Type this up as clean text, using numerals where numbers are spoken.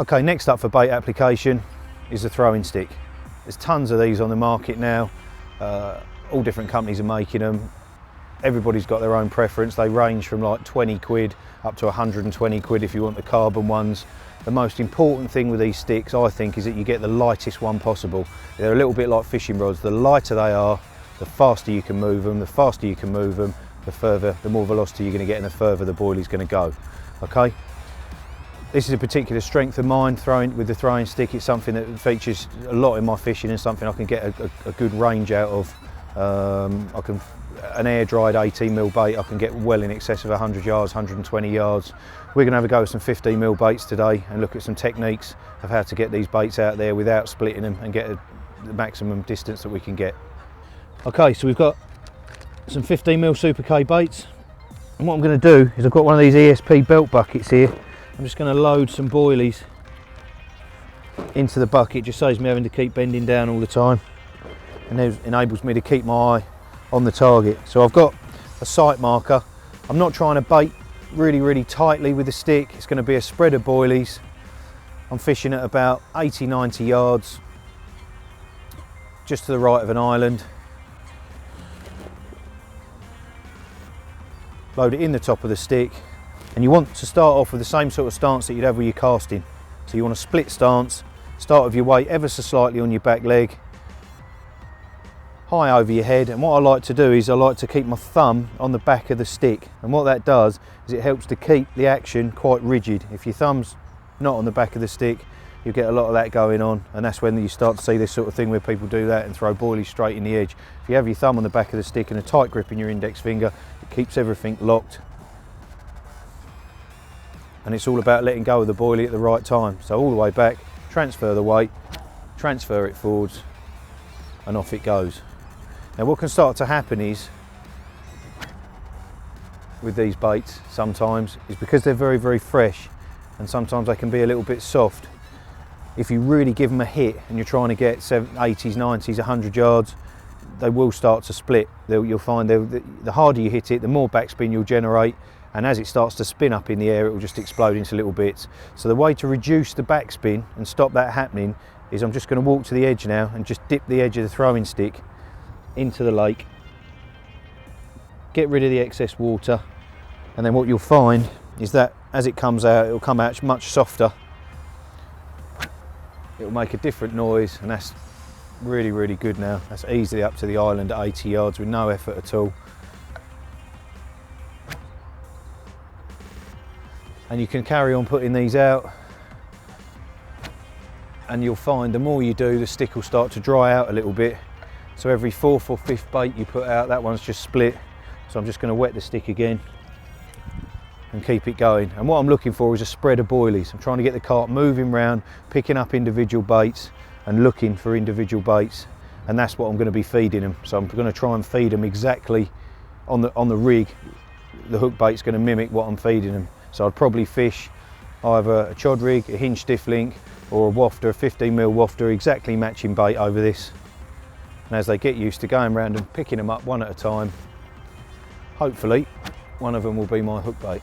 Okay, next up for bait application is the throwing stick. There's tons of these on the market now. All different companies are making them. Everybody's got their own preference. They range from like 20 quid up to 120 quid if you want the carbon ones. The most important thing with these sticks, I think, is that you get the lightest one possible. They're a little bit like fishing rods. The lighter they are, the faster you can move them. The faster you can move them, the more velocity you're going to get and the further the boilie's going to go. Okay? This is a particular strength of mine, with the throwing stick. It's something that features a lot in my fishing and something I can get a good range out of. An air dried 18mm bait I can get well in excess of 100 yards, 120 yards. We're going to have a go with some 15mm baits today and look at some techniques of how to get these baits out there without splitting them and get the maximum distance that we can get. Okay, so we've got some 15mm Super K baits, and what I'm going to do is I've got one of these ESP belt buckets here. I'm just going to load some boilies into the bucket. Just saves me having to keep bending down all the time, and it enables me to keep my eye on the target. So I've got a sight marker. I'm not trying to bait really tightly with the stick. It's going to be a spread of boilies. I'm fishing at about 80-90 yards, just to the right of an island. Load it in the top of the stick, and you want to start off with the same sort of stance that you'd have with your casting. So you want a split stance, start with your weight ever so slightly on your back leg, high over your head, and what I like to do is I like to keep my thumb on the back of the stick, and what that does is it helps to keep the action quite rigid. If your thumb's not on the back of the stick, you get a lot of that going on, and that's when you start to see this sort of thing where people do that and throw boilies straight in the edge. If you have your thumb on the back of the stick and a tight grip in your index finger, it keeps everything locked, and it's all about letting go of the boilie at the right time. So all the way back, transfer the weight, transfer it forwards, and off it goes. Now what can start to happen is, with these baits sometimes, is because they're very fresh and sometimes they can be a little bit soft. If you really give them a hit and you're trying to get 80s, 90s, 100 yards, they will start to split. You'll find the harder you hit it, the more backspin you'll generate, and as it starts to spin up in the air, it will just explode into little bits. So the way to reduce the backspin and stop that happening is I'm just going to walk to the edge now and just dip the edge of the throwing stick into the lake, get rid of the excess water, and then what you'll find is that as it comes out, it'll come out much softer. It'll make a different noise, and that's really good now. That's easily up to the island at 80 yards with no effort at all. And you can carry on putting these out, and you'll find the more you do, the stick will start to dry out a little bit. So every 4th or 5th bait you put out, that one's just split. So I'm just going to wet the stick again and keep it going. And what I'm looking for is a spread of boilies. I'm trying to get the carp moving around, picking up individual baits and looking for individual baits, and that's what I'm going to be feeding them. So I'm going to try and feed them exactly on the rig. The hook bait's going to mimic what I'm feeding them. So I'd probably fish either a chod rig, a hinge stiff link, or a wafter, a 15mm wafter, exactly matching bait over this. And as they get used to going around and picking them up one at a time, hopefully one of them will be my hook bait.